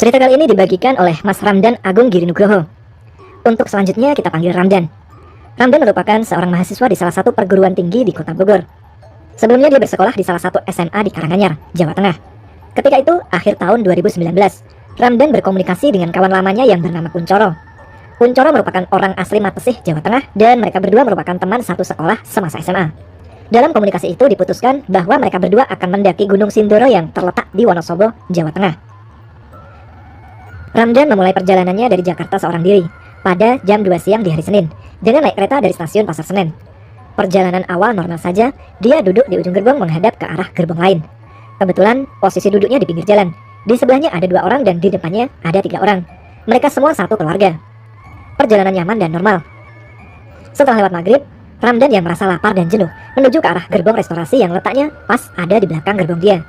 Cerita kali ini dibagikan oleh Mas Ramdan Agung Girinugroho. Untuk selanjutnya kita panggil Ramdan. Ramdan merupakan seorang mahasiswa di salah satu perguruan tinggi di Kota Bogor. Sebelumnya dia bersekolah di salah satu SMA di Karanganyar, Jawa Tengah. Ketika itu, akhir tahun 2019, Ramdan berkomunikasi dengan kawan lamanya yang bernama Kuncoro. Kuncoro merupakan orang asli Matesih, Jawa Tengah, dan mereka berdua merupakan teman satu sekolah semasa SMA. Dalam komunikasi itu diputuskan bahwa mereka berdua akan mendaki Gunung Sindoro yang terletak di Wonosobo, Jawa Tengah. Ramdan memulai perjalanannya dari Jakarta seorang diri pada jam 2 siang di hari Senin dengan naik kereta dari stasiun Pasar Senen. Perjalanan awal normal saja, dia duduk di ujung gerbong menghadap ke arah gerbong lain. Kebetulan posisi duduknya di pinggir jalan. Di sebelahnya ada 2 orang dan di depannya ada 3 orang. Mereka semua satu keluarga. Perjalanan nyaman dan normal. Setelah lewat maghrib, Ramdan yang merasa lapar dan jenuh menuju ke arah gerbong restorasi yang letaknya pas ada di belakang gerbong dia.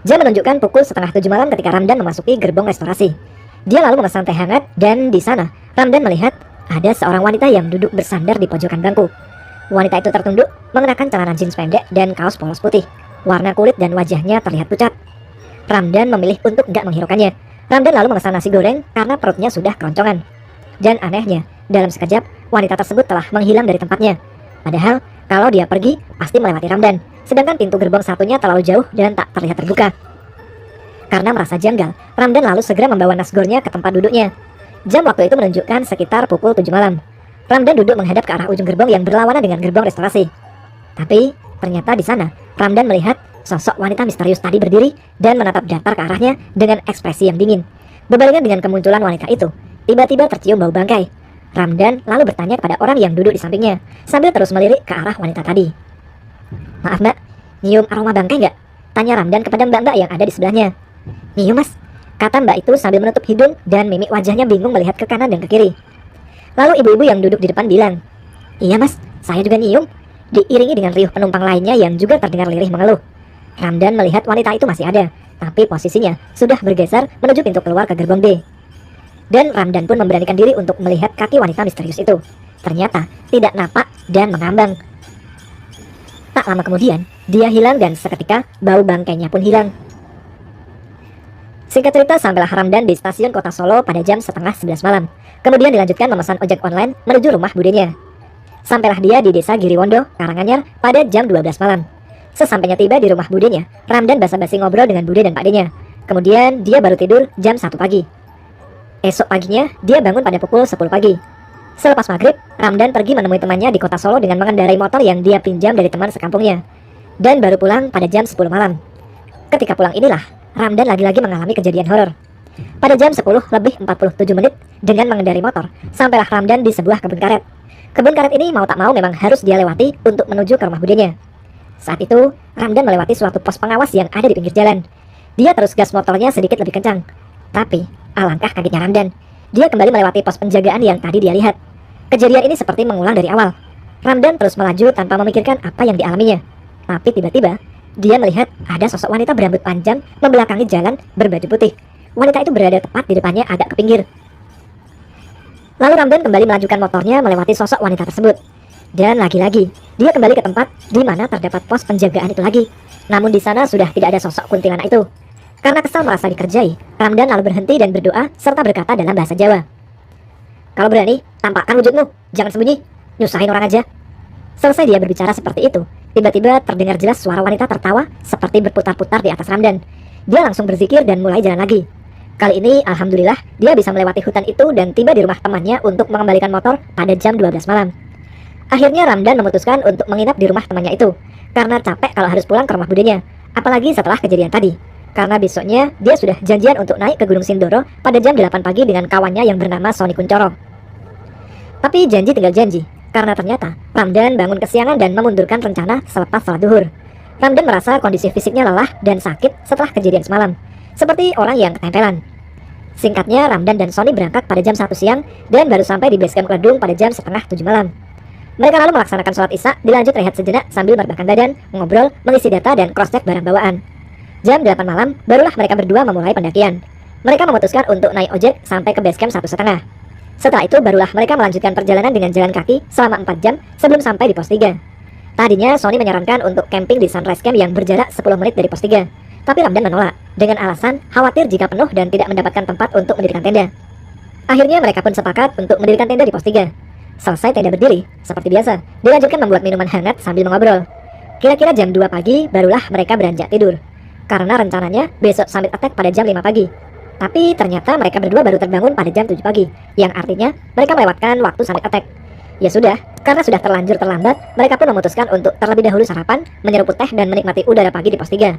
Jam menunjukkan pukul 6:30 malam ketika Ramdan memasuki gerbong restorasi. Dia lalu memesan teh hangat dan di sana Ramdan melihat ada seorang wanita yang duduk bersandar di pojokan bangku. Wanita itu tertunduk, mengenakan celana jeans pendek dan kaos polos putih. Warna kulit dan wajahnya terlihat pucat. Ramdan memilih untuk tidak menghiraukannya. Ramdan lalu memesan nasi goreng karena perutnya sudah keroncongan. Dan anehnya, dalam sekejap wanita tersebut telah menghilang dari tempatnya. Padahal kalau dia pergi pasti melewati Ramdan, sedangkan pintu gerbong satunya terlalu jauh dan tak terlihat terbuka. Karena merasa janggal, Ramdan lalu segera membawa nasgornya ke tempat duduknya. Jam waktu itu menunjukkan sekitar pukul 7 malam. Ramdan duduk menghadap ke arah ujung gerbong yang berlawanan dengan gerbong restorasi. Tapi ternyata di sana Ramdan melihat sosok wanita misterius tadi berdiri dan menatap datar ke arahnya dengan ekspresi yang dingin. Berbarengan dengan kemunculan wanita itu, tiba-tiba tercium bau bangkai. Ramdan lalu bertanya kepada orang yang duduk di sampingnya sambil terus melirik ke arah wanita tadi. "Maaf mbak, nyium aroma bangkai nggak?" tanya Ramdan kepada mbak-mbak yang ada di sebelahnya. "Nyium mas," kata mbak itu sambil menutup hidung dan mimik wajahnya bingung melihat ke kanan dan ke kiri. Lalu ibu-ibu yang duduk di depan bilang, "Iya mas, saya juga nyium," diiringi dengan riuh penumpang lainnya yang juga terdengar lirih mengeluh. Ramdan melihat wanita itu masih ada, tapi posisinya sudah bergeser menuju pintu keluar ke gerbong D. Dan Ramdan pun memberanikan diri untuk melihat kaki wanita misterius itu. Ternyata tidak napak dan mengambang. Tak lama kemudian, dia hilang dan seketika bau bangkainya pun hilang. Singkat cerita, sampailah Ramdan di stasiun Kota Solo pada jam 10:30 malam. Kemudian dilanjutkan memesan ojek online menuju rumah budenya. Sampailah dia di desa Giriwondo, Karanganyar pada jam 12 malam. Sesampainya tiba di rumah budenya, Ramdan basa-basi ngobrol dengan bude dan pakdenya. Kemudian dia baru tidur jam 1 pagi. Esok paginya dia bangun pada pukul 10 pagi. Selepas maghrib, Ramdan pergi menemui temannya di Kota Solo dengan mengendarai motor yang dia pinjam dari teman sekampungnya. Dan baru pulang pada jam 10 malam. Ketika pulang inilah Ramdan lagi-lagi mengalami kejadian horor. Pada jam 10:47 dengan mengendarai motor, sampailah Ramdan di sebuah kebun karet. Kebun karet ini mau tak mau memang harus dia lewati untuk menuju ke rumah budenya. Saat itu, Ramdan melewati suatu pos pengawas yang ada di pinggir jalan. Dia terus gas motornya sedikit lebih kencang. Tapi, alangkah kagetnya Ramdan, dia kembali melewati pos penjagaan yang tadi dia lihat. Kejadian ini seperti mengulang dari awal. Ramdan terus melaju tanpa memikirkan apa yang dialaminya. Tapi tiba-tiba, dia melihat ada sosok wanita berambut panjang membelakangi jalan berbaju putih. Wanita itu berada tepat di depannya agak ke pinggir. Lalu Ramdan kembali melanjutkan motornya melewati sosok wanita tersebut. Dan lagi-lagi, dia kembali ke tempat di mana terdapat pos penjagaan itu lagi. Namun di sana sudah tidak ada sosok kuntilanak itu. Karena kesal merasa dikerjai, Ramdan lalu berhenti dan berdoa serta berkata dalam bahasa Jawa, "Kalau berani, tampakkan wujudmu, jangan sembunyi, nyusahin orang aja." Selesai dia berbicara seperti itu, tiba-tiba terdengar jelas suara wanita tertawa seperti berputar-putar di atas Ramdan. Dia langsung berzikir dan mulai jalan lagi. Kali ini alhamdulillah dia bisa melewati hutan itu dan tiba di rumah temannya untuk mengembalikan motor pada jam 12 malam. Akhirnya Ramdan memutuskan untuk menginap di rumah temannya itu karena capek kalau harus pulang ke rumah budenya, apalagi setelah kejadian tadi. Karena besoknya dia sudah janjian untuk naik ke Gunung Sindoro pada jam 8 pagi dengan kawannya yang bernama Sony Kuncoro. Tapi janji tinggal janji, karena ternyata Ramdan bangun kesiangan dan memundurkan rencana selepas salat duhur. Ramdan merasa kondisi fisiknya lelah dan sakit setelah kejadian semalam, seperti orang yang ketempelan. Singkatnya, Ramdan dan Sony berangkat pada jam 1 siang dan baru sampai di base camp Kledung pada jam 6:30 malam. Mereka lalu melaksanakan sholat isya, dilanjut rehat sejenak sambil merebahkan badan, mengobrol, mengisi data dan cross-check barang bawaan. Jam 8 malam, barulah mereka berdua memulai pendakian. Mereka memutuskan untuk naik ojek sampai ke base camp 1,5. Setelah itu barulah mereka melanjutkan perjalanan dengan jalan kaki selama 4 jam sebelum sampai di pos 3. Tadinya Sony menyarankan untuk camping di Sunrise Camp yang berjarak 10 menit dari pos 3. Tapi Ramdan menolak dengan alasan khawatir jika penuh dan tidak mendapatkan tempat untuk mendirikan tenda. Akhirnya mereka pun sepakat untuk mendirikan tenda di pos 3. Selesai tenda berdiri, seperti biasa, dilanjutkan membuat minuman hangat sambil mengobrol. Kira-kira jam 2 pagi barulah mereka beranjak tidur, karena rencananya besok summit attack pada jam 5 pagi. Tapi ternyata mereka berdua baru terbangun pada jam 7 pagi, yang artinya mereka melewatkan waktu summit attack. Ya sudah, karena sudah terlanjur terlambat, mereka pun memutuskan untuk terlebih dahulu sarapan, menyeruput teh dan menikmati udara pagi di pos 3.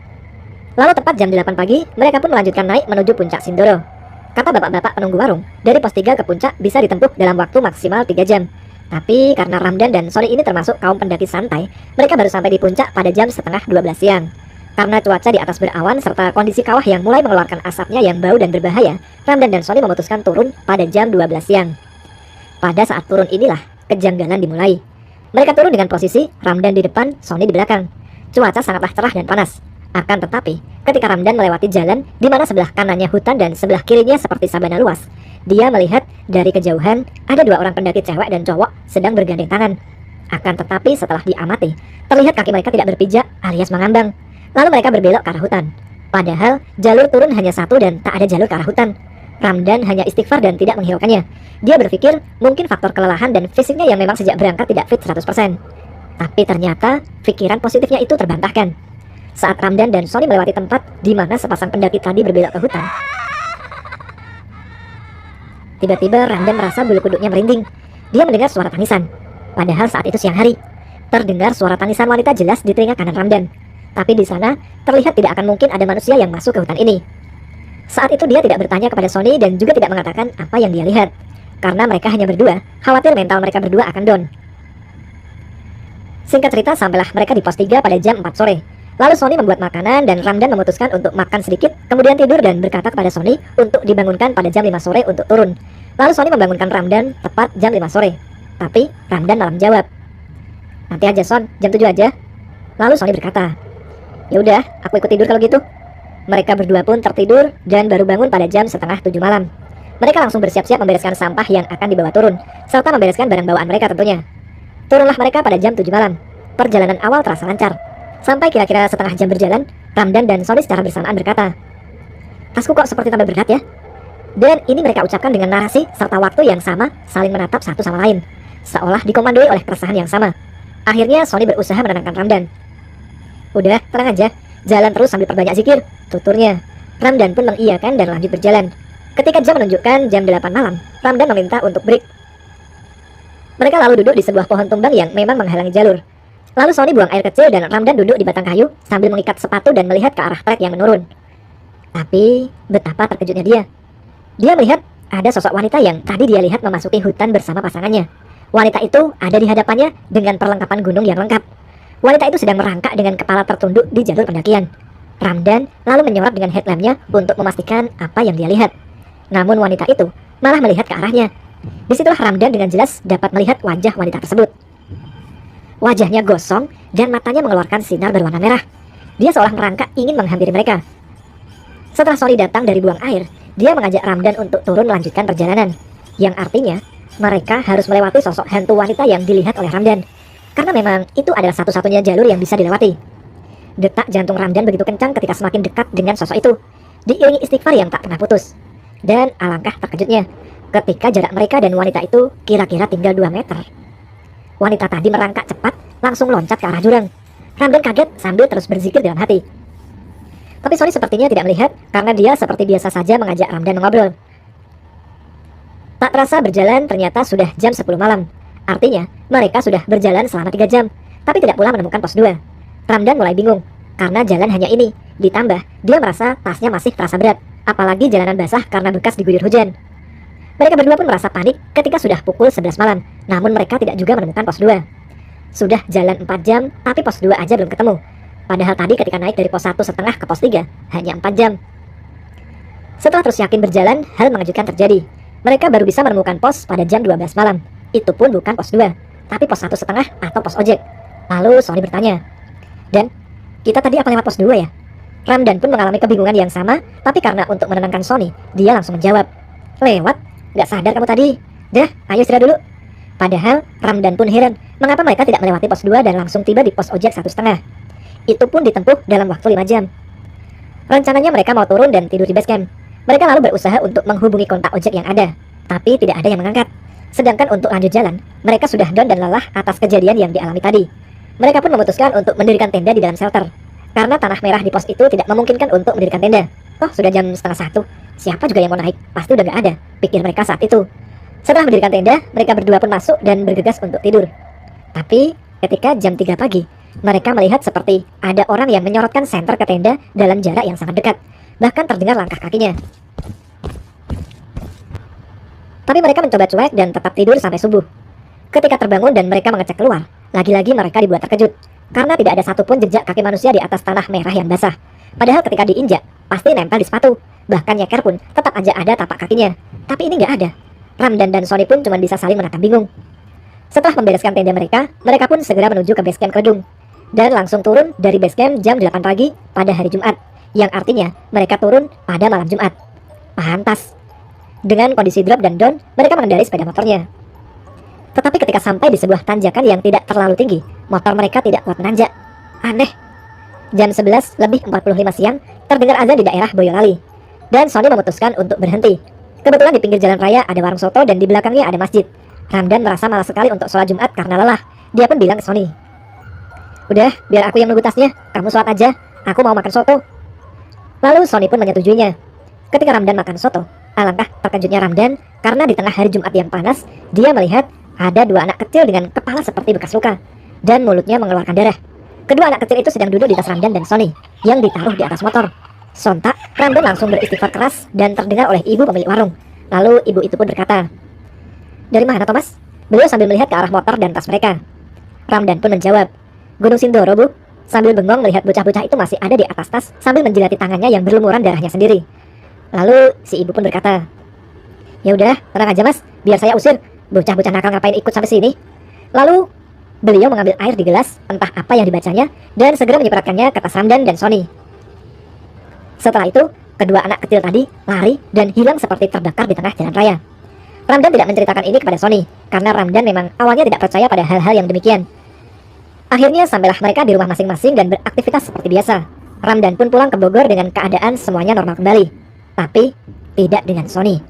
Lalu tepat jam 8 pagi, mereka pun melanjutkan naik menuju puncak Sindoro. Kata bapak-bapak penunggu warung, dari pos 3 ke puncak bisa ditempuh dalam waktu maksimal 3 jam. Tapi karena Ramdan dan Sony ini termasuk kaum pendaki santai, mereka baru sampai di puncak pada jam setengah 12 siang. Karena cuaca di atas berawan serta kondisi kawah yang mulai mengeluarkan asapnya yang bau dan berbahaya, Ramdan dan Sony memutuskan turun pada jam 12 siang. Pada saat turun inilah kejanggalan dimulai. Mereka turun dengan posisi Ramdan di depan, Sony di belakang. Cuaca sangatlah cerah dan panas. Akan tetapi, ketika Ramdan melewati jalan di mana sebelah kanannya hutan dan sebelah kirinya seperti sabana luas, dia melihat dari kejauhan ada 2 orang pendaki cewek dan cowok sedang bergandeng tangan. Akan tetapi setelah diamati, terlihat kaki mereka tidak berpijak alias mengambang. Lalu mereka berbelok ke arah hutan. Padahal jalur turun hanya satu dan tak ada jalur ke arah hutan. Ramdan hanya istighfar dan tidak menghiraukannya. Dia berpikir mungkin faktor kelelahan dan fisiknya yang memang sejak berangkat tidak fit 100%. Tapi ternyata pikiran positifnya itu terbantahkan. Saat Ramdan dan Sony melewati tempat di mana sepasang pendaki tadi berbelok ke hutan, tiba-tiba Ramdan merasa bulu kuduknya merinding. Dia mendengar suara tangisan. Padahal saat itu siang hari. Terdengar suara tangisan wanita jelas di telinga kanan Ramdan. Tapi di sana terlihat tidak akan mungkin ada manusia yang masuk ke hutan ini. Saat itu dia tidak bertanya kepada Sony dan juga tidak mengatakan apa yang dia lihat. Karena mereka hanya berdua, khawatir mental mereka berdua akan down. Singkat cerita, sampailah mereka di pos 3 pada jam 4 sore. Lalu Sony membuat makanan dan Ramdan memutuskan untuk makan sedikit, kemudian tidur dan berkata kepada Sony untuk dibangunkan pada jam 5 sore untuk turun. Lalu Sony membangunkan Ramdan tepat jam 5 sore. Tapi Ramdan malah menjawab, "Nanti aja Son, jam 7 aja." Lalu Sony berkata, "Ya udah, aku ikut tidur kalau gitu." Mereka berdua pun tertidur dan baru bangun pada jam setengah 7 malam. Mereka langsung bersiap-siap membereskan sampah yang akan dibawa turun, serta membereskan barang bawaan mereka tentunya. Turunlah mereka pada jam 7 malam. Perjalanan awal terasa lancar. Sampai kira-kira setengah jam berjalan, Ramdan dan Sony secara bersamaan berkata, "Tasku kok seperti tambah berat ya?" Dan ini mereka ucapkan dengan narasi serta waktu yang sama, saling menatap satu sama lain, seolah dikomandoi oleh keresahan yang sama. Akhirnya Sony berusaha menenangkan Ramdan. "Udah, tenang aja, jalan terus sambil perbanyak zikir," tuturnya. Ramdan pun mengiyakan dan lanjut berjalan. Ketika jam menunjukkan jam 8 malam, Ramdan meminta untuk break. Mereka lalu duduk di sebuah pohon tumbang yang memang menghalangi jalur. Lalu Sony buang air kecil dan Ramdan duduk di batang kayu sambil mengikat sepatu dan melihat ke arah trek yang menurun. Tapi betapa terkejutnya dia. Dia melihat ada sosok wanita yang tadi dia lihat memasuki hutan bersama pasangannya. Wanita itu ada di hadapannya dengan perlengkapan gunung yang lengkap. Wanita itu sedang merangkak dengan kepala tertunduk di jalur pendakian. Ramdan lalu menyorot dengan headlampnya untuk memastikan apa yang dia lihat. Namun wanita itu malah melihat ke arahnya. Disitulah Ramdan dengan jelas dapat melihat wajah wanita tersebut. Wajahnya gosong dan matanya mengeluarkan sinar berwarna merah. Dia seolah merangkak ingin menghampiri mereka. Setelah Sony datang dari buang air, dia mengajak Ramdan untuk turun melanjutkan perjalanan. Yang artinya, mereka harus melewati sosok hantu wanita yang dilihat oleh Ramdan. Karena memang itu adalah satu-satunya jalur yang bisa dilewati. Detak jantung Ramdan begitu kencang ketika semakin dekat dengan sosok itu, diiringi istighfar yang tak pernah putus. Dan alangkah terkejutnya, ketika jarak mereka dan wanita itu kira-kira tinggal 2 meter. Wanita tadi merangkak cepat, langsung loncat ke arah jurang. Ramdan kaget sambil terus berzikir dalam hati. Tapi Sony sepertinya tidak melihat, karena dia seperti biasa saja mengajak Ramdan mengobrol. Tak terasa berjalan ternyata sudah jam 10 malam. Artinya, mereka sudah berjalan selama 3 jam, tapi tidak pula menemukan pos 2. Ramdan mulai bingung, karena jalan hanya ini. Ditambah, dia merasa tasnya masih terasa berat, apalagi jalanan basah karena bekas diguyur hujan. Mereka berdua pun merasa panik ketika sudah pukul 11 malam, namun mereka tidak juga menemukan pos 2. Sudah jalan 4 jam, tapi pos 2 aja belum ketemu. Padahal tadi ketika naik dari pos 1,5 ke pos 3, hanya 4 jam. Setelah terus yakin berjalan, hal mengejutkan terjadi. Mereka baru bisa menemukan pos pada jam 12 malam. Itu pun bukan pos 2, tapi pos 1,5 atau pos ojek. Lalu Sony bertanya, "Dan, kita tadi apa lewat pos 2 ya?" Ramdan pun mengalami kebingungan yang sama, tapi karena untuk menenangkan Sony, dia langsung menjawab, "Lewat? Gak sadar kamu tadi? Dah, ayo istirahat dulu." Padahal Ramdan pun heran, mengapa mereka tidak melewati pos 2 dan langsung tiba di pos ojek 1,5. Itu pun ditempuh dalam waktu 5 jam. Rencananya mereka mau turun dan tidur di base camp. Mereka lalu berusaha untuk menghubungi kontak ojek yang ada, tapi tidak ada yang mengangkat. Sedangkan untuk lanjut jalan, mereka sudah down dan lelah atas kejadian yang dialami tadi. Mereka pun memutuskan untuk mendirikan tenda di dalam shelter, karena tanah merah di pos itu tidak memungkinkan untuk mendirikan tenda. Oh, sudah jam setengah 1. Siapa juga yang mau naik? Pasti udah gak ada, pikir mereka saat itu. Setelah mendirikan tenda, mereka berdua pun masuk dan bergegas untuk tidur. Tapi, ketika jam 3 pagi, mereka melihat seperti ada orang yang menyorotkan senter ke tenda dalam jarak yang sangat dekat. Bahkan terdengar langkah kakinya. Tapi mereka mencoba cuek dan tetap tidur sampai subuh. Ketika terbangun dan mereka mengecek keluar, lagi-lagi mereka dibuat terkejut. Karena tidak ada satupun jejak kaki manusia di atas tanah merah yang basah. Padahal ketika diinjak, pasti nempel di sepatu. Bahkan nyeker pun tetap aja ada tapak kakinya. Tapi ini nggak ada. Ramdan dan Sony pun cuma bisa saling menatap bingung. Setelah membereskan tenda mereka pun segera menuju ke base camp Kerdung. Dan langsung turun dari base camp jam 8 pagi pada hari Jumat. Yang artinya mereka turun pada malam Jumat. Pantas. Dengan kondisi drop dan down, mereka mengendarai sepeda motornya. Tetapi ketika sampai di sebuah tanjakan yang tidak terlalu tinggi, motor mereka tidak kuat menanjak. Aneh. Jam 11 lebih 45 siang, terdengar azan di daerah Boyolali. Dan Sony memutuskan untuk berhenti. Kebetulan di pinggir jalan raya ada warung soto dan di belakangnya ada masjid. Ramdan merasa malas sekali untuk sholat Jumat karena lelah. Dia pun bilang ke Sony, "Udah, biar aku yang nunggu tasnya. Kamu sholat aja, aku mau makan soto." Lalu Sony pun menyetujuinya. Ketika Ramdan makan soto, alangkah terkejutnya Ramdan karena di tengah hari Jumat yang panas, dia melihat ada dua anak kecil dengan kepala seperti bekas luka dan mulutnya mengeluarkan darah. Kedua anak kecil itu sedang duduk di tas Ramdan dan Sony yang ditaruh di atas motor. Sontak, Ramdan langsung beristighfar keras dan terdengar oleh ibu pemilik warung. Lalu ibu itu pun berkata, "Dari mana, Thomas?" Beliau sambil melihat ke arah motor dan tas mereka. Ramdan pun menjawab, "Gunung Sindoro, Bu." Sambil bengong melihat bocah-bocah itu masih ada di atas tas sambil menjilati tangannya yang berlumuran darahnya sendiri. Lalu si ibu pun berkata, "Ya udah, tenang aja Mas, biar saya usir. Bocah-bocah nakal ngapain ikut sampai sini?" Lalu beliau mengambil air di gelas, entah apa yang dibacanya, dan segera menyipratkannya ke tas Ramdan dan Sony. Setelah itu, kedua anak kecil tadi lari dan hilang seperti terbakar di tengah jalan raya. Ramdan tidak menceritakan ini kepada Sony, karena Ramdan memang awalnya tidak percaya pada hal-hal yang demikian. Akhirnya sampailah mereka di rumah masing-masing dan beraktivitas seperti biasa. Ramdan pun pulang ke Bogor dengan keadaan semuanya normal kembali. Tapi, tidak dengan Sony.